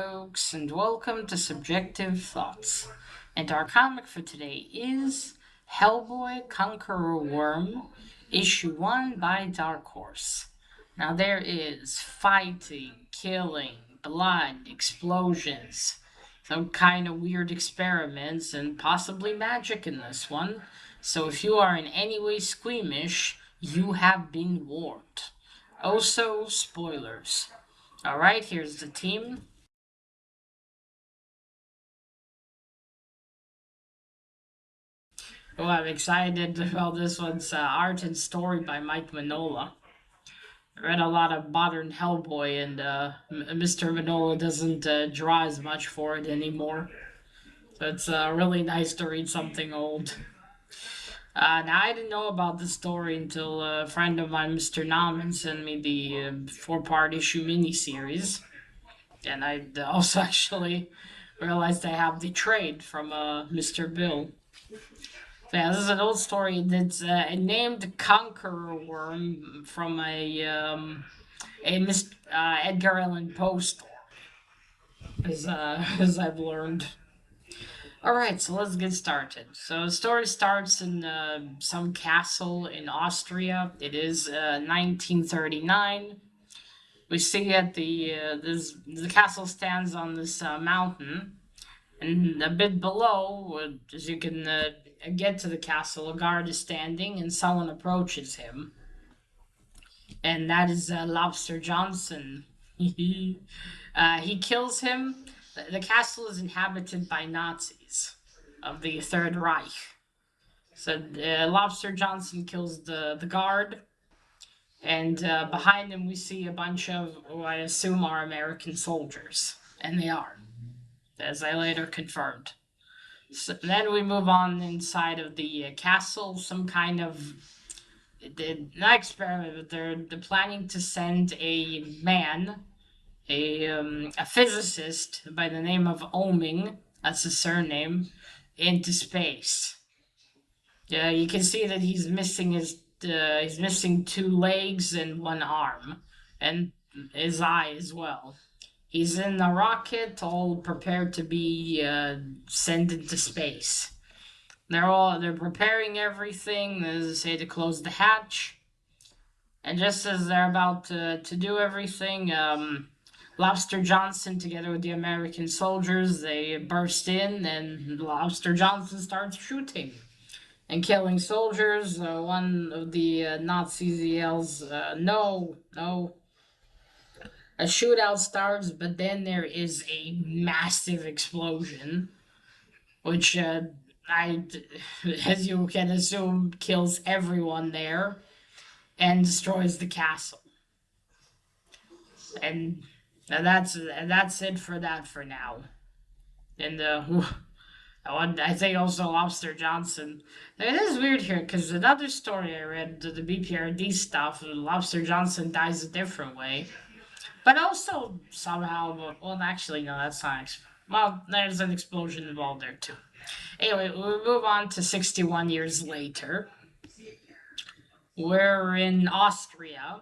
folks, and welcome to Subjective Thoughts. And our comic for today is Hellboy, Conqueror Worm, Issue 1 by Dark Horse. Now, there is fighting, killing, blood, explosions, some kind of weird experiments, and possibly magic in this one. So, if you are in any way squeamish, you have been warned. Also, spoilers. Alright, here's the team. Oh, I'm excited about this one's art and story by Mike Mignola. I read a lot of modern Hellboy, and Mr. Mignola doesn't draw as much for it anymore. So it's really nice to read something old. Now, I didn't know about this story until a friend of mine, Mr. Nauman, sent me the four-part issue miniseries. And I also actually realized I have the trade from Mr. Bill. So yeah, this is an old story that's named Conqueror Worm from a Edgar Allan Poe story, as I've learned. All right, so let's get started. So the story starts in some castle in Austria. It is 1939. We see at the castle stands on this mountain, and a bit below, as you can get to the castle, a guard is standing, and someone approaches him, and that is Lobster Johnson. He kills him. The castle is inhabited by Nazis of the Third Reich. So Lobster Johnson kills the guard, and behind him we see a bunch of who I assume are American soldiers, and they are, as I later confirmed. So then we move on inside of the castle, some kind of not experiment, but they're planning to send a man, a physicist by the name of Oming, that's his surname, into space. Yeah, you can see that he's missing two legs and one arm, and his eye as well. He's in a rocket, all prepared to be sent into space. They're preparing everything, as I say, to close the hatch. And just as they're about to do everything, Lobster Johnson, together with the American soldiers, they burst in, and Lobster Johnson starts shooting and killing soldiers. One of the Nazis yells, "No, no!" A shootout starts, but then there is a massive explosion, which as you can assume, kills everyone there and destroys the castle. And that's it for that for now. And I think also Lobster Johnson. It is weird here because another story I read, the BPRD stuff, Lobster Johnson dies a different way. But also somehow, well, actually, no, that's not. Well, there's an explosion involved there too. Anyway, we'll move on to 61 years later. We're in Austria,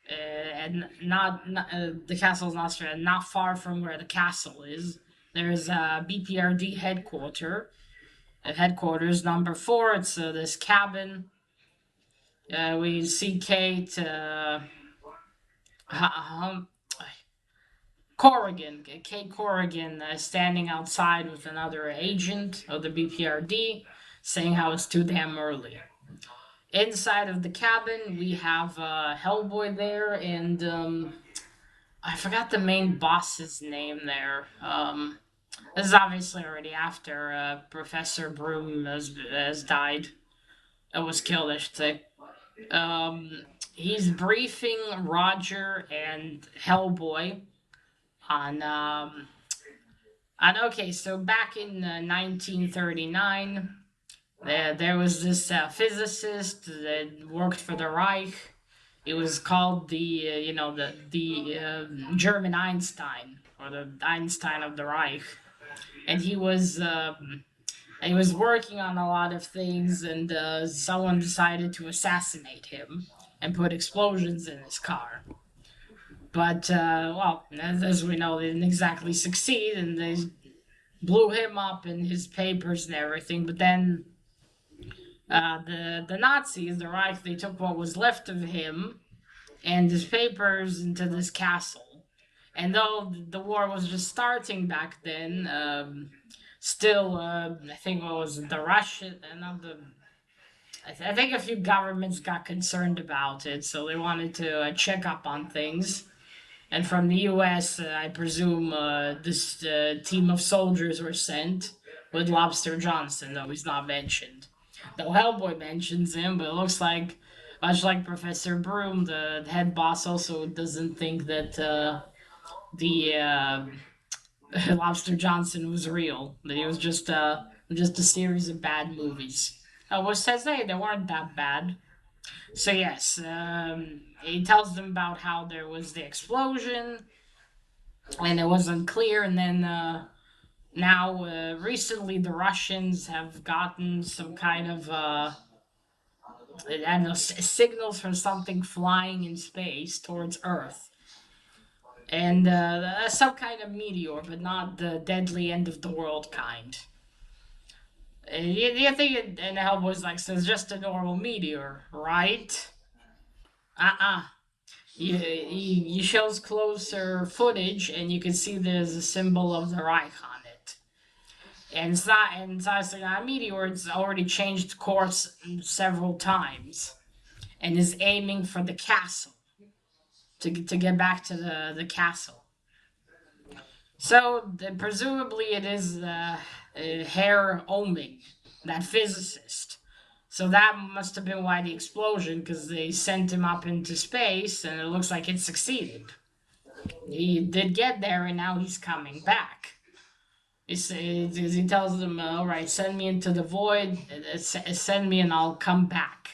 and not the castle's in Austria, not far from where the castle is. There's a BPRD headquarters number 4. It's this cabin. We see Kate. Kate Corrigan, standing outside with another agent of the BPRD, saying how it's too damn early. Inside of the cabin, we have Hellboy there, and I forgot the main boss's name there. This is obviously already after Professor Broom has died. Was killed, I should say. He's briefing Roger and Hellboy okay, so back in 1939, there was this physicist that worked for the Reich. It was called the German Einstein, or the Einstein of the Reich, and he was working on a lot of things, and someone decided to assassinate him and put explosions in his car. But well, as we know, they didn't exactly succeed, and they blew him up in his papers and everything. But then the Nazis, the Reich, they took what was left of him and his papers into this castle. And though the war was just starting back then, still, I think what was it, the Russian, not the. I think a few governments got concerned about it, so they wanted to check up on things. And from the U.S., I presume this team of soldiers were sent with Lobster Johnson, though he's not mentioned. Though Hellboy mentions him, but it looks like, much like Professor Broom, the head boss also doesn't think that the Lobster Johnson was real. That he was just a series of bad movies. Well, says they weren't that bad. So yes, he tells them about how there was the explosion and it was unclear. And then now, recently, the Russians have gotten some kind of I don't know, signals from something flying in space towards Earth, and some kind of meteor, but not the deadly end of the world kind. You think and Hellboy's like, so it's just a normal meteor, right? Uh-uh. You shows closer footage, and you can see there's a symbol of the Reich on it. And it's not a meteor. It's already changed course several times, and is aiming for the castle to get back to the castle. So presumably it is Herr Oming, that physicist. So that must have been why the explosion, because they sent him up into space, and it looks like it succeeded. He did get there, and now he's coming back. He tells them, all right, send me into the void, send me and I'll come back.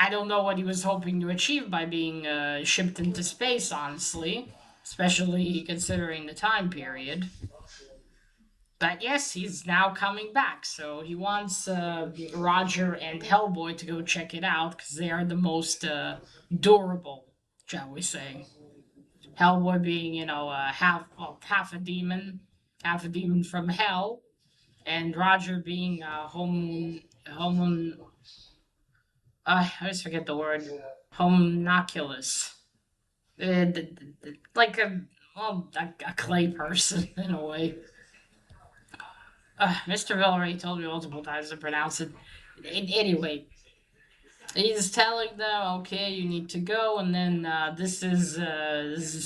I don't know what he was hoping to achieve by being shipped into space, honestly, especially considering the time period. But yes, he's now coming back, so he wants Roger and Hellboy to go check it out because they are the most durable, shall we say. Hellboy being, half a demon from hell, and Roger being I always forget the word, homunculus, like a clay person in a way. Mr. Villeray told me multiple times to pronounce it. Anyway, he's telling them, okay, you need to go, and then this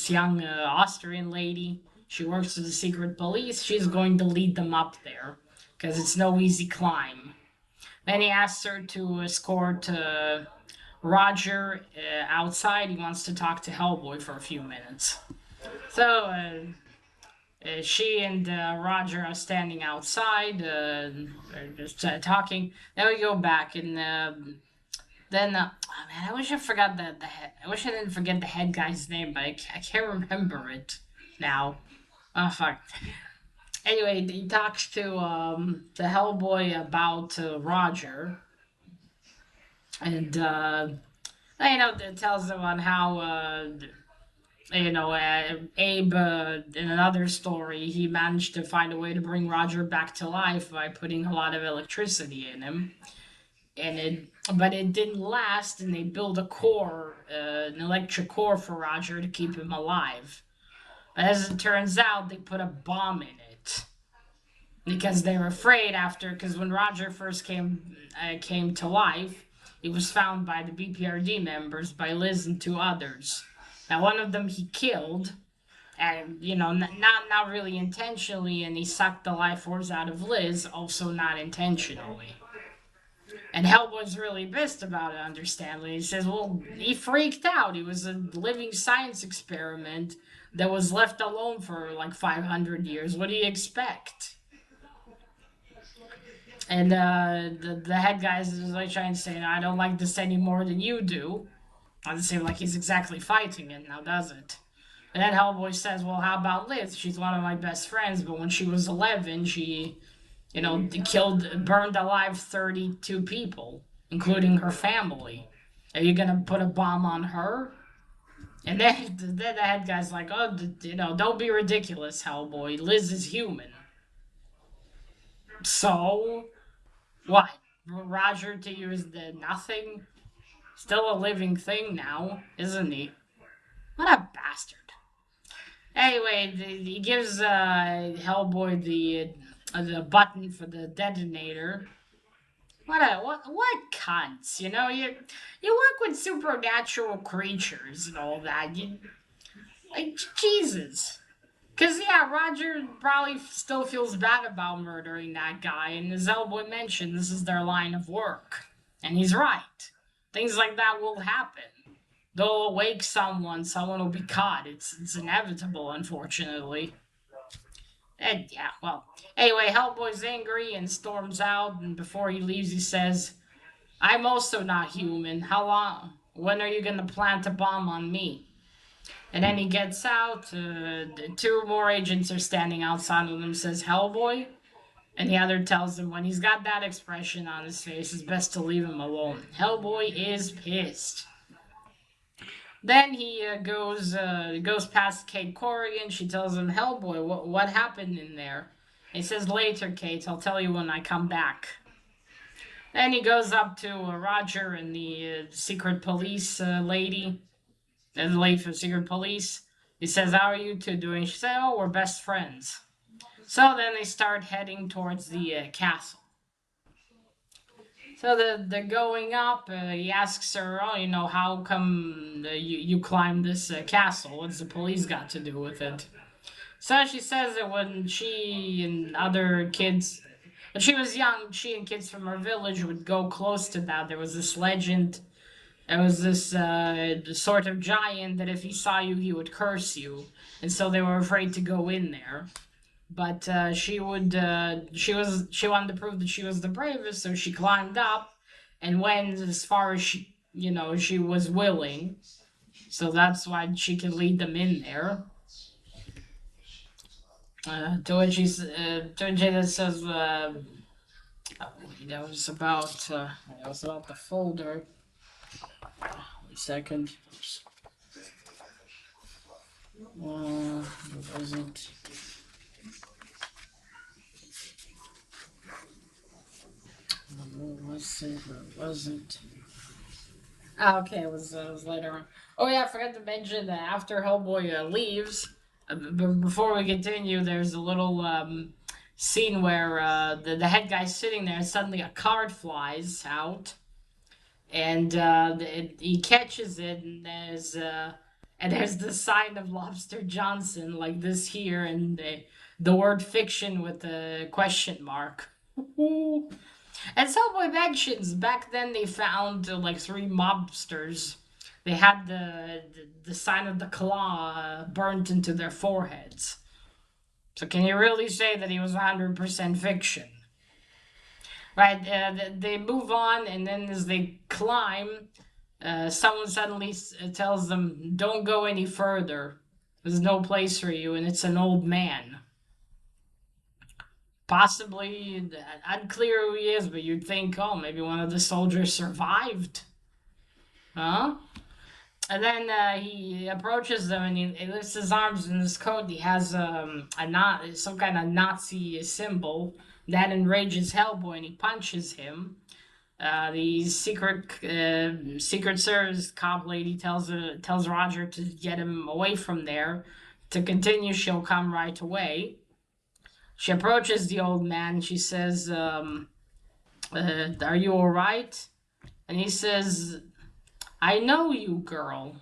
young Austrian lady. She works for the secret police. She's going to lead them up there because it's no easy climb. Then he asks her to escort Roger outside. He wants to talk to Hellboy for a few minutes. So she and Roger are standing outside, just talking. Then we go back, and then oh man, I wish I forgot the head. I wish I didn't forget the head guy's name, but I can't remember it now. Oh fuck. Anyway, he talks to Hellboy about Roger, and it tells him on how Abe, in another story, he managed to find a way to bring Roger back to life by putting a lot of electricity in him. But it didn't last, and they built a core, an electric core for Roger to keep him alive. But as it turns out, they put a bomb in it because they were afraid because when Roger first came to life, he was found by the BPRD members, by Liz and two others. Now, one of them he killed, and not really intentionally, and he sucked the life force out of Liz, also not intentionally. And Hellboy's really pissed about it, understandably. He says, well, he freaked out. He was a living science experiment that was left alone for like 500 years. What do you expect? And the head guy is like trying to say, I don't like this any more than you do. Doesn't seem like he's exactly fighting it now, does it? And then Hellboy says, well, how about Liz? She's one of my best friends, but when she was 11, she, burned alive 32 people, including her family. Are you gonna put a bomb on her? And then the head guy's like, "Oh, don't be ridiculous, Hellboy. Liz is human." So what? Roger to you is the nothing? Still a living thing now, isn't he? What a bastard. Anyway, he gives Hellboy the button for the detonator. What cunts? You work with supernatural creatures and all that. You like Jesus. Cause yeah, Roger probably still feels bad about murdering that guy, and as Hellboy mentioned, this is their line of work, and he's right. Things like that will happen. They'll awake someone. Someone will be caught. It's inevitable, unfortunately. And yeah, well. Anyway, Hellboy's angry and storms out, and before he leaves, he says, "I'm also not human. How long? When are you gonna plant a bomb on me?" And then he gets out. Two more agents are standing outside of him. Says Hellboy, and the other tells him when he's got that expression on his face, it's best to leave him alone. Hellboy is pissed. Then he goes past Kate Corrigan. She tells him, "Hellboy, what happened in there?" He says, "Later, Kate. I'll tell you when I come back." Then he goes up to Roger and the secret police lady, the lady from secret police. He says, "How are you two doing?" She said, "Oh, we're best friends." So then they start heading towards the castle. So they're going up. He asks her, "Oh, how come you climbed this castle? What's the police got to do with it?" So she says that when she and other kids, when she was young, she and kids from her village would go close to that. There was this legend. There was this sort of giant that if he saw you, he would curse you, and so they were afraid to go in there. But she wanted to prove that she was the bravest, so she climbed up and went as far as she was willing. So that's why she could lead them in there. To which it says, that was about the folder. Wait a second. What was it? What was it? What was it? Ah, okay, it was later on. Oh yeah, I forgot to mention that after Hellboy leaves, before we continue, there's a little scene where the head guy's sitting there, and suddenly a card flies out, and he catches it, and there's the sign of Lobster Johnson like this here, and the word fiction with the question mark. And Hellboy mentions back then they found like three mobsters. They had the sign of the claw burnt into their foreheads. So can you really say that he was 100% fiction? Right? They move on, and then as they climb, someone suddenly tells them, "Don't go any further. There's no place for you," and it's an old man. Possibly unclear who he is, but you'd think, oh, maybe one of the soldiers survived. Huh? And then he approaches them and he lifts his arms in his coat. He has some kind of Nazi symbol that enrages Hellboy, and he punches him. The secret service cop lady tells Roger to get him away from there. To continue, she'll come right away. She approaches the old man. She says, "Are you all right?" And he says, "I know you, girl."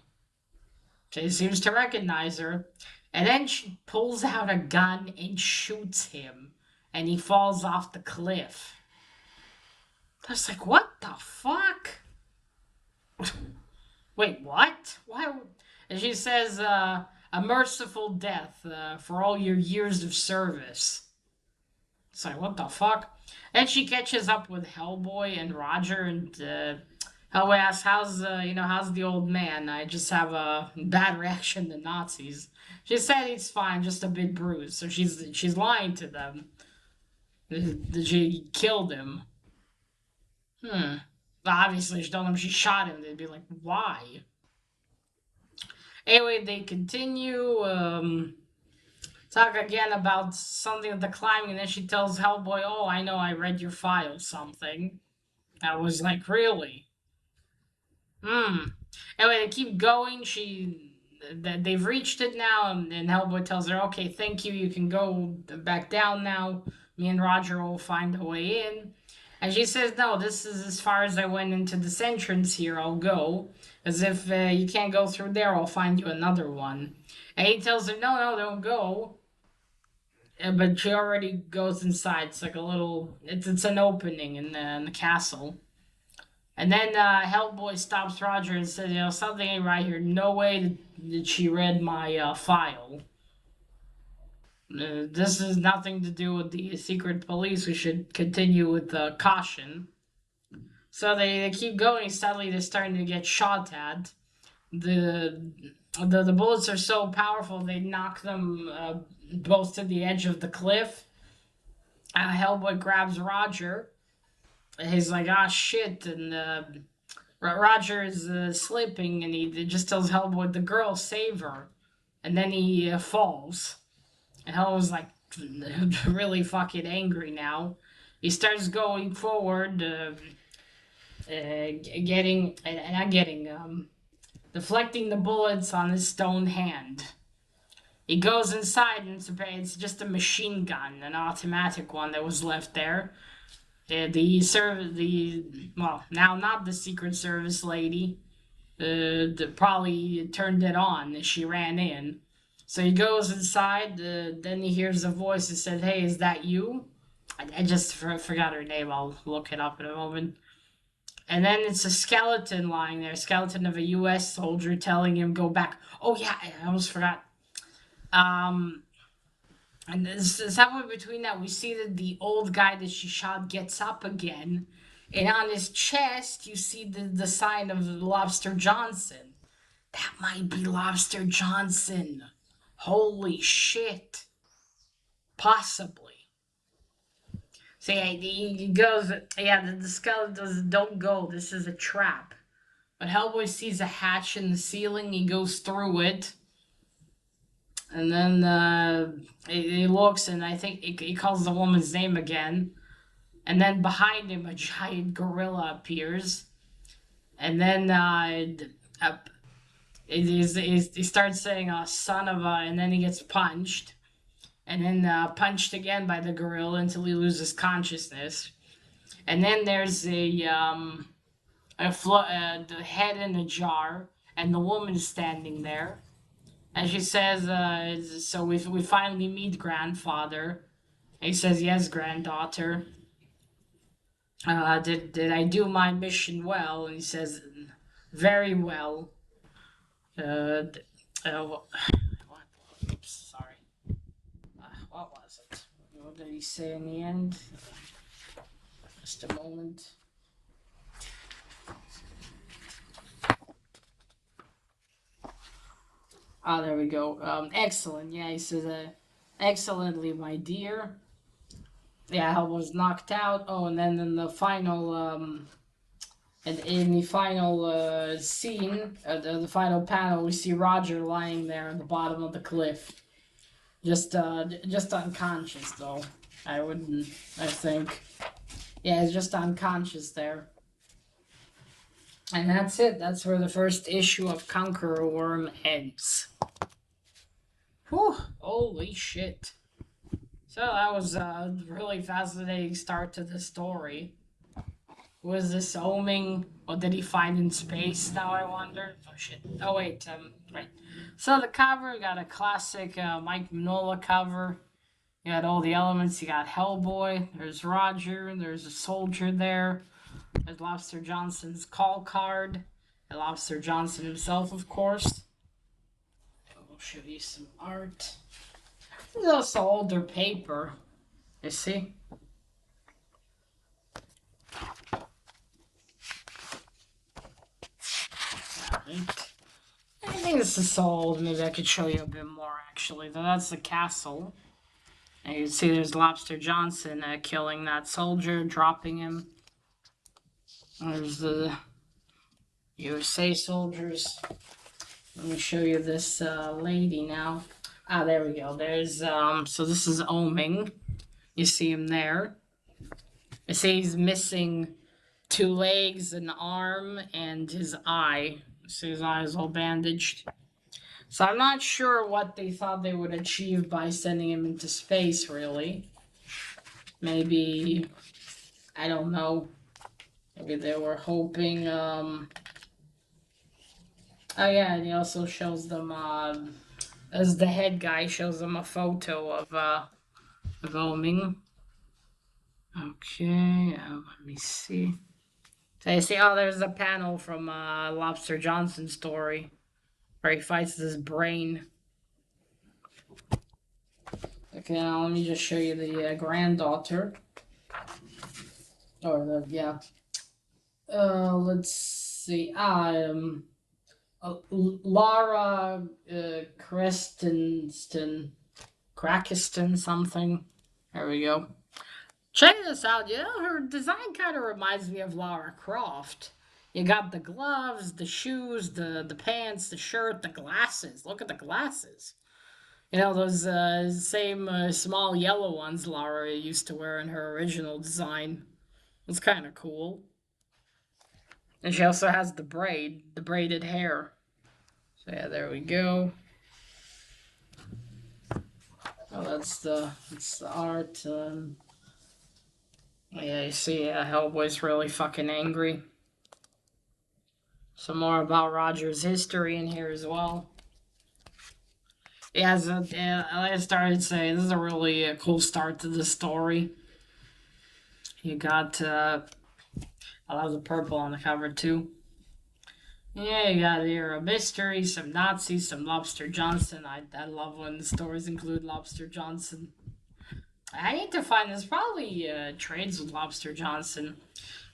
She seems to recognize her. And then she pulls out a gun and shoots him. And he falls off the cliff. I was like, what the fuck? Wait, what? Why? And she says, "A merciful death for all your years of service." It's like, what the fuck? And she catches up with Hellboy and Roger, and Hellboy asks, how's the old man? "I just have a bad reaction to Nazis." She said he's fine, just a bit bruised. So she's lying to them. That she killed him. Obviously, she told them she shot him. They'd be like, why? Anyway, they continue. Talk again about something at the climbing, and then she tells Hellboy, "Oh, I know, I read your file, something." I was like, "Really?" Hmm. Anyway, they keep going. They've reached it now, and Hellboy tells her, "Okay, thank you. You can go back down now. Me and Roger will find a way in." And she says, "No, this is as far as I went into this entrance here. I'll go. As if you can't go through there, I'll find you another one." And he tells her, "No, no, don't go." But she already goes inside. It's like a little. It's an opening in the castle. And then Hellboy stops Roger and says, something ain't right here. No way did she read my file. This has nothing to do with the secret police. We should continue with caution." So they keep going. Suddenly they're starting to get shot at. The the bullets are so powerful they knock them both to the edge of the cliff. Hellboy grabs Roger. He's like, "Ah, shit," and Roger is slipping, and he just tells Hellboy, "The girl, save her," and then he falls. And Hellboy's like really fucking angry now. He starts going forward, not getting, deflecting the bullets on his stone hand. He goes inside, and it's just a machine gun, an automatic one that was left there. Well, now not the Secret Service lady, probably turned it on as she ran in. So he goes inside. Then he hears a voice that said, "Hey, is that you?" I just forgot her name. I'll look it up in a moment. And then it's a skeleton lying there, a skeleton of a U.S. soldier telling him go back. Oh yeah, I almost forgot. Um, and somewhere between that, we see that the old guy that she shot gets up again, and on his chest you see the sign of Lobster Johnson. That might be Lobster Johnson. Holy shit. Possibly. So yeah, he goes, yeah, the skeleton does, "Don't go, this is a trap." But Hellboy sees a hatch in the ceiling, he goes through it. And then he looks, and I think he calls the woman's name again. And then behind him, a giant gorilla appears. And then he starts saying, "Son of a," and then he gets punched. And then punched again by the gorilla until he loses consciousness. And then there's the head in a jar, and the woman standing there. And she says, "So we finally meet, grandfather." And he says, "Yes, granddaughter. Did I do my mission well?" And he says, "Very well." What? Oops, sorry. What was it? What did he say in the end? Just a moment. Ah, there we go. Excellent. Yeah, he says, "Excellently, my dear." Yeah, I was knocked out. Oh, and then in the final, and in the final scene, the final panel, we see Roger lying there at the bottom of the cliff, just unconscious though. I wouldn't. I think. Yeah, he's just unconscious there. And that's it. That's where the first issue of Conqueror Worm ends. Whew! Holy shit! So that was a really fascinating start to the story. Was this Oming? What did he find in space? Now I wonder. Oh shit! Oh wait, right. So the cover, we got a classic Mike Mignola cover. You got all the elements. You got Hellboy. There's Roger. There's a soldier there. There's Lobster Johnson's call card. And Lobster Johnson himself, of course. We'll show you some art. There's also older paper. You see? Alright. I think this is so old. Maybe I could show you a bit more, actually. That's the castle. And you can see there's Lobster Johnson killing that soldier, dropping him. There's the USA soldiers. Let me show you this lady now. Ah, there we go. There's so this is Oming. You see him there. I say he's missing two legs, an arm, and his eye. So his eye is all bandaged. So I'm not sure what they thought they would achieve by sending him into space, really. Maybe, I don't know. Maybe they were hoping, oh yeah, and he also shows them, as the head guy shows them a photo of Oming. Okay, let me see. So you see, oh, there's a panel from Lobster Johnson's story where he fights this brain. Okay, now let me just show you the granddaughter. Or the, yeah. Let's see. Laura Krakiston something. There we go. Check this out. You know, her design kind of reminds me of Lara Croft. You got the gloves, the shoes, the pants, the shirt, the glasses. Look at the glasses. You know, those same small yellow ones Lara used to wear in her original design. It's kind of cool. And she also has the braided hair. So yeah, there we go. Oh, that's the art. Yeah, you see, Hellboy's really fucking angry. Some more about Roger's history in here as well. Yeah, so, like I started saying, this is a really cool start to the story. You got, I love the purple on the cover too. Yeah, you got here a mystery, some Nazis, some Lobster Johnson. I love when the stories include Lobster Johnson. I need to find this. Probably trades with Lobster Johnson.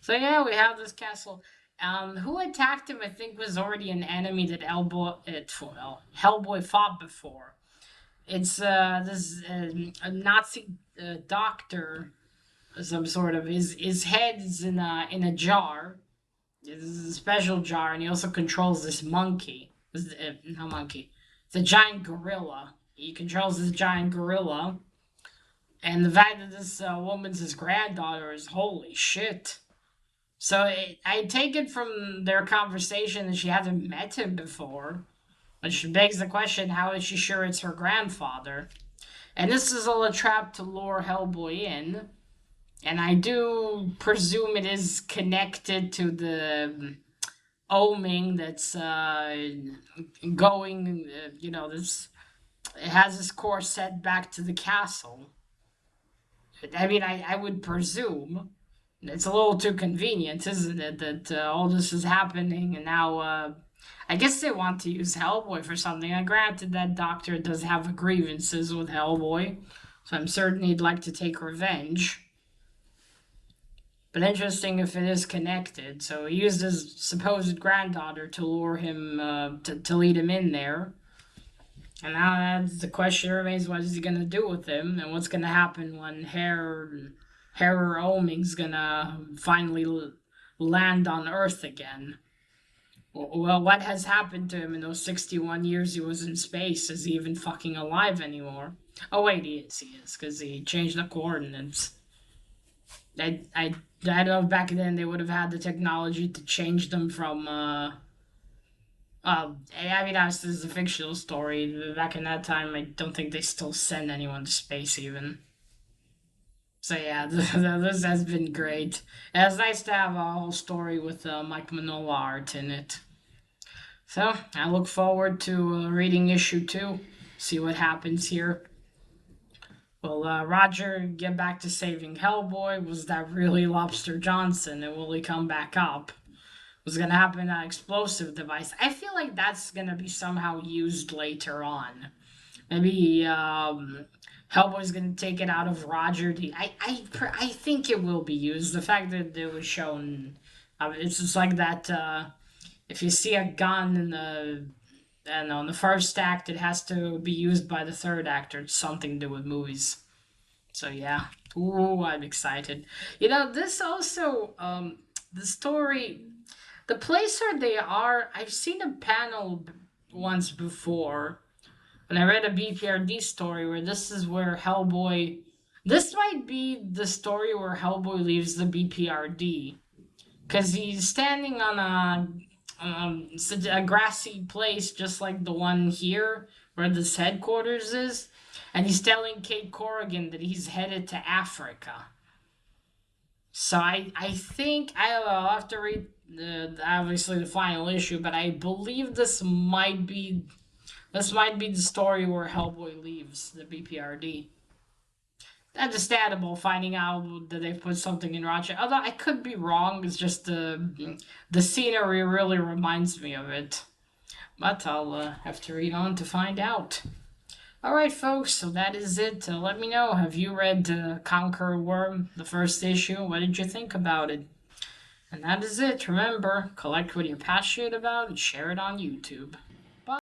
So yeah, we have this castle. Who attacked him? I think was already an enemy that Hellboy fought before. It's this a Nazi doctor, some sort of. His head's in a jar. This is a special jar, and he also controls this monkey. No monkey. It's a giant gorilla. He controls this giant gorilla. And the fact that this woman's his granddaughter is holy shit. So I take it from their conversation that she hasn't met him before, which begs the question: how is she sure it's her grandfather? And this is all a trap to lure Hellboy in. And I do presume it is connected to the Oming that's going. This it has its course set back to the castle. I mean, I would presume it's a little too convenient, isn't it? That all this is happening, and now I guess they want to use Hellboy for something. And granted, that doctor does have grievances with Hellboy, so I'm certain he'd like to take revenge. But interesting if it is connected. So he used his supposed granddaughter to lure him, to lead him in there. And now that's the question remains: what is he gonna do with him, and what's gonna happen when Herr Oming's gonna finally land on Earth again? Well, what has happened to him in those 61 years he was in space? Is he even fucking alive anymore? Oh wait, he is, because he changed the coordinates. I don't know if back then they would have had the technology to change them from I mean, this is a fictional story. Back in that time, I don't think they still send anyone to space even. So yeah, this has been great. And it's nice to have a whole story with Mike Manola art in it. So I look forward to reading issue 2. See what happens here. Will Roger get back to saving Hellboy? Was that really Lobster Johnson? And will he come back up? Was going to happen an explosive device? I feel like that's going to be somehow used later on. Maybe Hellboy's going to take it out of Roger. I think it will be used. The fact that it was shown, it's just like that. If you see a gun in the first act, it has to be used by the third actor. It's something to do with movies. So yeah, ooh, I'm excited. This also the story, the place where they are. I've seen a panel once before. When I read a BPRD story where this is where Hellboy. This might be the story where Hellboy leaves the BPRD. Because he's standing on a grassy place just like the one here where this headquarters is. And he's telling Kate Corrigan that he's headed to Africa. So I think I don't know, I'll have to read obviously the final issue, but I believe this might be the story where Hellboy leaves the BPRD. Understandable finding out that they put something in Rochester. Although I could be wrong, it's just the scenery really reminds me of it. But I'll have to read on to find out. All right, folks. So that is it. Let me know. Have you read Conqueror Worm, the first issue? What did you think about it? And that is it. Remember, collect what you're passionate about and share it on YouTube. Bye.